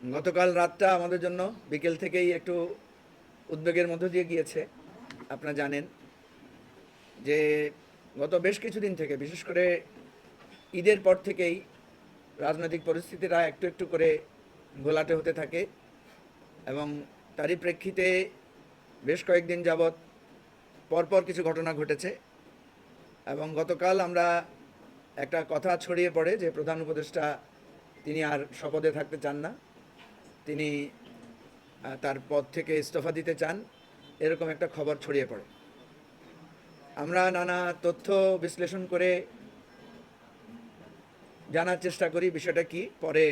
গতকাল রাতটা আমাদের জন্য বিকেল থেকেই একটু উদ্বেগের মধ্য দিয়ে গিয়েছে। আপনারা জানেন যে গত বেশ কিছুদিন থেকে, বিশেষ করে ঈদের পর থেকেই রাজনৈতিক পরিস্থিতিটা একটু একটু করে ঘোলাটে হতে থাকে এবং তারই প্রেক্ষিতে বেশ কয়েকদিন যাবৎ পরপর কিছু ঘটনা ঘটেছে এবং গতকাল আমরা একটা কথা ছড়িয়ে পড়ে যে প্রধান উপদেষ্টা তিনি আর শপথে থাকতে চান না, তিনি তার পদ থেকে ইস্তফা দিতে চান, এরকম একটা খবর ছড়িয়ে পড়ে। আমরা নানা তথ্য বিশ্লেষণ করে জানার চেষ্টা করি বিষয়টা কি। পরে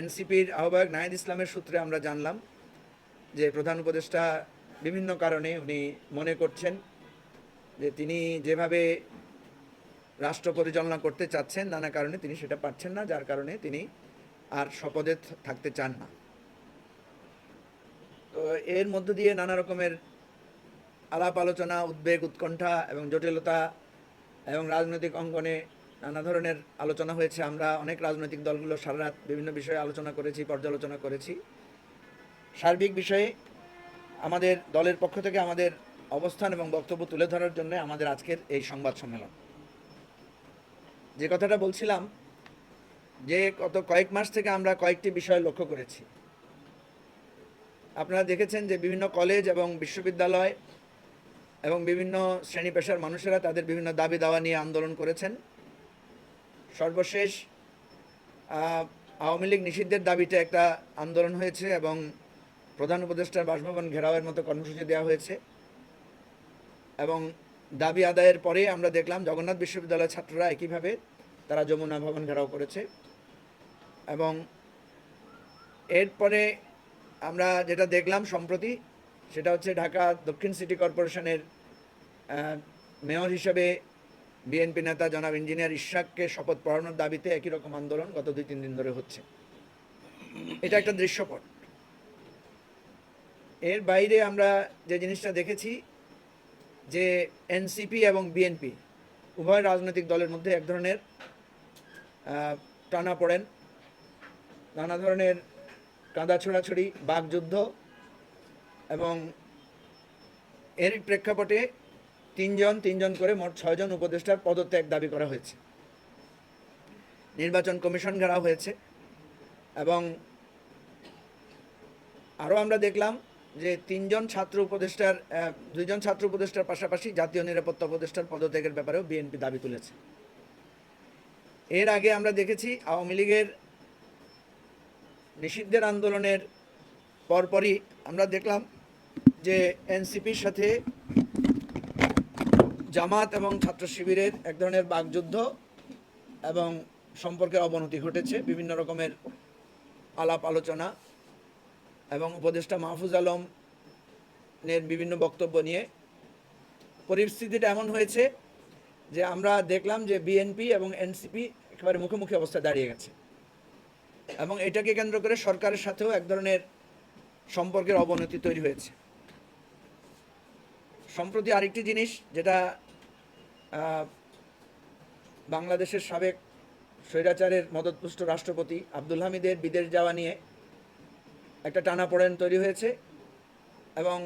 এনসিপির আহ্বায়ক নাহিদ ইসলামের সূত্রে আমরা জানলাম যে প্রধান উপদেষ্টা বিভিন্ন কারণে উনি মনে করছেন যে তিনি যেভাবে রাষ্ট্র পরিচালনা করতে চাচ্ছেন নানা কারণে তিনি সেটা পারছেন না, যার কারণে তিনি আর শপথে থাকতে চান না। তো এর মধ্য দিয়ে নানা রকমের আলাপ আলোচনা, উদ্বেগ, উৎকণ্ঠা এবং জটিলতা এবং রাজনৈতিক অঙ্গনে নানা ধরনের আলোচনা হয়েছে। আমরা অনেক রাজনৈতিক দলগুলো সারা রাত বিভিন্ন বিষয়ে আলোচনা করেছি, পর্যালোচনা করেছি। সার্বিক বিষয়ে আমাদের দলের পক্ষ থেকে আমাদের অবস্থান এবং বক্তব্য তুলে ধরার জন্য আমাদের আজকের এই সংবাদ সম্মেলন। যে কথাটা বলছিলাম যে গত কয়েক মাস থেকে আমরা কয়েকটি বিষয় লক্ষ্য করেছি। আপনারা দেখেছেন যে বিভিন্ন কলেজ এবং বিশ্ববিদ্যালয় এবং বিভিন্ন শ্রেণী পেশার মানুষেরা তাদের বিভিন্ন দাবি দাওয়া নিয়ে আন্দোলন করেছেন। সর্বশেষ আওয়ামী লীগ নিষিদ্ধের দাবিতে একটা আন্দোলন হয়েছে এবং প্রধান উপদেষ্টার বাসভবন ঘেরাওয়ের মতো কর্মসূচি দেওয়া হয়েছে এবং দাবি আদায়ের পরে আমরা দেখলাম জগন্নাথ বিশ্ববিদ্যালয়ের ছাত্ররা একইভাবে তারা যমুনা ভবন ঘেরাও করেছে এবং এরপরে আমরা যেটা দেখলাম সম্প্রতি সেটা হচ্ছে ঢাকা দক্ষিণ সিটি কর্পোরেশনের মেয়র হিসেবে বিএনপি নেতা জনাব ইঞ্জিনিয়ার ইশরাককে শপথ পড়ানোর দাবিতে একই রকম আন্দোলন গত 2-3 দিন ধরে হচ্ছে। এটা একটা দৃশ্যপট। এর বাইরে আমরা যে জিনিসটা দেখেছি যে এনসিপি এবং বিএনপি উভয় রাজনৈতিক দলের মধ্যে এক ধরনের টানাপোড়েন, নানা ধরনের কাঁদা ছোড়াছড়ি, বাকযুদ্ধ এবং এর প্রেক্ষাপটে তিনজন করে মোট 6 জন উপদেষ্টার পদত্যাগ দাবি করা হয়েছে। নির্বাচন কমিশন ঘেরাও হয়েছে এবং আরও আমরা দেখলাম যে 2 জন ছাত্র উপদেষ্টার পাশাপাশি জাতীয় নিরাপত্তা উপদেষ্টার পদত্যাগের ব্যাপারেও বিএনপি দাবি তুলেছে। এর আগে আমরা দেখেছি আওয়ামী লীগের নিষিদ্ধের আন্দোলনের পরপরই আমরা দেখলাম যে এনসিপির সাথে জামাত এবং ছাত্র শিবিরের এক ধরনের বাকযুদ্ধ এবং সম্পর্কের অবনতি ঘটেছে। বিভিন্ন রকমের আলাপ আলোচনা এবং উপদেষ্টা মাহফুজ আলমের বিভিন্ন বক্তব্য নিয়ে পরিস্থিতিটা এমন হয়েছে যে আমরা দেখলাম যে বিএনপি এবং এনসিপি একেবারে মুখোমুখি অবস্থায় দাঁড়িয়ে গেছে এবং এটাকে কেন্দ্র করে সরকারের সাথেও এক ধরনের সম্পর্কের অবনতি তৈরি হয়েছে। সম্প্রতি আরেকটি জিনিস যেটা বাংলাদেশের সাবেক স্বৈরাচারের মদতপুষ্ট রাষ্ট্রপতি আব্দুল হামিদের বিদেশ যাওয়া নিয়ে একটা টানাপোড়েন তৈরি হয়েছে এবং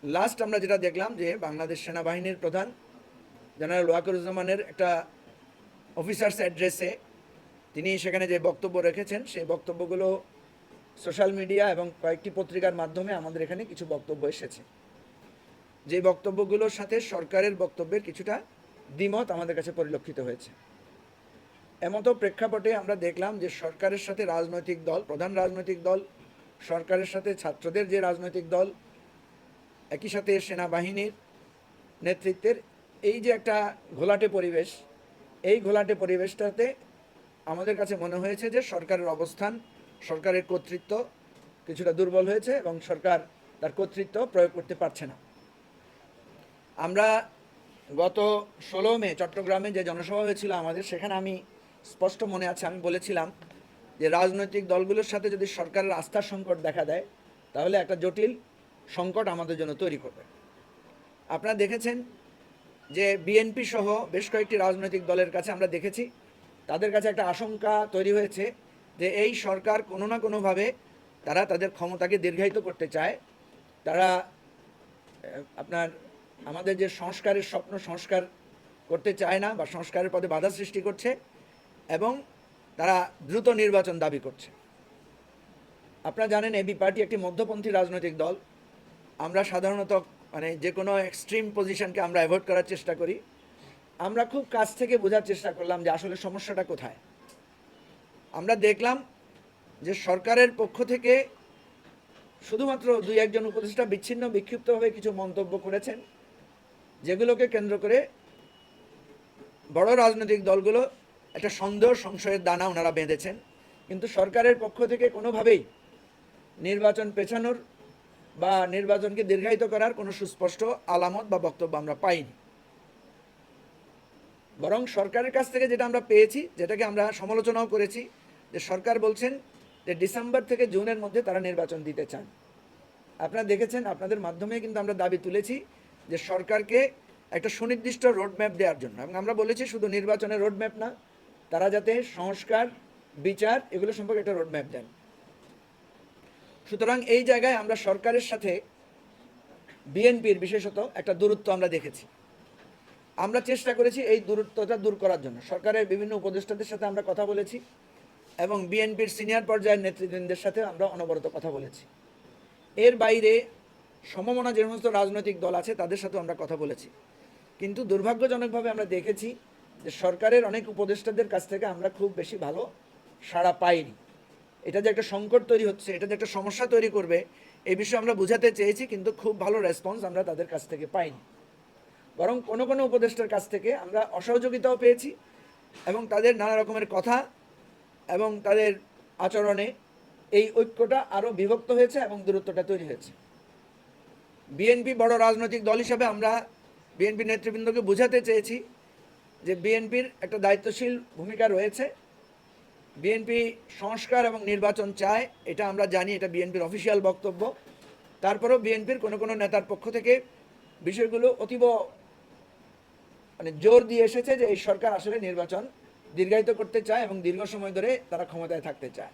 লাস্ট আমরা যেটা দেখলাম যে বাংলাদেশ সেনাবাহিনীর প্রধান জেনারেল ওয়াকারুজ্জামানের একটা অফিসার্স অ্যাড্রেসে তিনি সেখানে যে বক্তব্য রেখেছেন সেই বক্তব্যগুলো সোশ্যাল মিডিয়া এবং কয়েকটি পত্রিকার মাধ্যমে আমাদের এখানে কিছু বক্তব্য এসেছে। যে বক্তব্যগুলোর সাথে সরকারের বক্তব্যের কিছুটা দ্বিমত আমাদের কাছে পরিলক্ষিত হয়েছে। এমতো প্রেক্ষাপটে আমরা দেখলাম যে সরকারের সাথে রাজনৈতিক দল, প্রধান রাজনৈতিক দল, সরকারের সাথে ছাত্রদের যে রাজনৈতিক দল, একই সাথে সেনাবাহিনীর নেতৃত্বের এই যে একটা ঘোলাটে পরিবেশ, এই ঘোলাটে পরিবেশটাতে আমাদের কাছে মনে হয়েছে যে সরকারের অবস্থান, সরকারের কর্তৃত্ব কিছুটা দুর্বল হয়েছে এবং সরকার তার কর্তৃত্ব প্রয়োগ করতে পারছে না। আমরা গত 16 মে চট্টগ্রামে যে জনসভা হয়েছিল আমাদের, সেখানে আমি স্পষ্ট মনে আছে আমি বলেছিলাম যে রাজনৈতিক দলগুলোর সাথে যদি সরকারের আস্থার সংকট দেখা দেয় তাহলে একটা জটিল সংকট আমাদের জন্য তৈরি করবে। আপনারা দেখেছেন যে বিএনপি সহ বেশ কয়েকটি রাজনৈতিক দলের কাছে আমরা দেখেছি তাদের কাছে একটা আশঙ্কা তৈরি হয়েছে যে এই সরকার কোনো না কোনোভাবে তারা তাদের ক্ষমতাকে দীর্ঘায়িত করতে চায়। তারা আপনার আমাদের যে সংস্কারের স্বপ্ন সংস্কার করতে চায় না বা সংস্কারের পথে বাধা সৃষ্টি করছে এবং তারা দ্রুত নির্বাচন দাবি করছে। আপনারা জানেন এবি পার্টি একটি মধ্যপন্থী রাজনৈতিক দল। আমরা সাধারণত মানে যে কোনো এক্সট্রিম পজিশনকে আমরা অ্যাভয়েড করার চেষ্টা করি। আমরা খুব কাছ থেকে বোঝার চেষ্টা করলাম যে আসলে সমস্যাটা কোথায়। আমরা দেখলাম যে সরকারের পক্ষ থেকে শুধুমাত্র দুই একজন উপদেষ্টা বিচ্ছিন্ন বিক্ষিপ্তভাবে কিছু মন্তব্য করেছেন, যেগুলোকে কেন্দ্র করে বড় রাজনৈতিক দলগুলো একটা সন্দেহ সংশয়ের দানা ওনারা বেঁধেছেন। কিন্তু সরকারের পক্ষ থেকে কোনোভাবেই নির্বাচন পেছানোর বা নির্বাচনকে দীর্ঘায়িত করার কোনো সুস্পষ্ট আলামত বা বক্তব্য আমরা পাইনি। বরং সরকারের কাছ থেকে যেটা আমরা পেয়েছি, যেটাকে আমরা সমালোচনাও করেছি, যে সরকার বলছেন যে ডিসেম্বর থেকে জুনের মধ্যে তারা নির্বাচন দিতে চান। আপনারা দেখেছেন, আপনাদের মাধ্যমে কিন্তু আমরা দাবি তুলেছি যে সরকারকে একটা সুনির্দিষ্ট রোডম্যাপ দেওয়ার জন্য, এবং আমরা বলেছি শুধু নির্বাচনের রোডম্যাপ না, তারা যাতে সংস্কার, বিচার এগুলো সম্পর্কে একটা রোডম্যাপ দেন। সুতরাং এই জায়গায় আমরা সরকারের সাথে বিএনপির বিশেষত একটা দূরত্ব আমরা দেখেছি। আমরা চেষ্টা করেছি এই দূরত্বটা দূর করার জন্য। সরকারের বিভিন্ন উপদেষ্টাদের সাথে আমরা কথা বলেছি এবং বিএনপির সিনিয়র পর্যায়ের নেতৃবৃন্দের সাথে আমরা অনবরত কথা বলেছি। এর বাইরে সমমনা যে সমস্ত রাজনৈতিক দল আছে তাদের সাথেও আমরা কথা বলেছি। কিন্তু দুর্ভাগ্যজনকভাবে আমরা দেখেছি যে সরকারের অনেক উপদেষ্টাদের কাছ থেকে আমরা খুব বেশি ভালো সাড়া পাইনি। এটা যে একটা সংকট তৈরি হচ্ছে, এটা যে একটা সমস্যা তৈরি করবে, এই বিষয়ে আমরা বোঝাতে চেয়েছি, কিন্তু খুব ভালো রেসপন্স আমরা তাদের কাছ থেকে পাইনি। বরং কোনো কোনো উপদেষ্টার কাছ থেকে আমরা অসহযোগিতাও পেয়েছি এবং তাদের নানা রকমের কথা এবং তাদের আচরণে এই ঐক্যটা আরও বিভক্ত হয়েছে এবং দূরত্বটা তৈরি হয়েছে। বিএনপি বড় রাজনৈতিক দল হিসাবে আমরা বিএনপি নেতৃবৃন্দকে বোঝাতে চেয়েছি যে বিএনপির একটা দায়িত্বশীল ভূমিকা রয়েছে। বিএনপি সংস্কার এবং নির্বাচন চায়, এটা আমরা জানি, এটা বিএনপির অফিসিয়াল বক্তব্য। তারপরেও বিএনপির কোনো কোনো নেতার পক্ষ থেকে বিষয়গুলো অতীব মানে জোর দিয়ে এসেছে যে এই সরকার আসলে নির্বাচন দীর্ঘায়িত করতে চায় এবং দীর্ঘ সময় ধরে তারা ক্ষমতায় থাকতে চায়।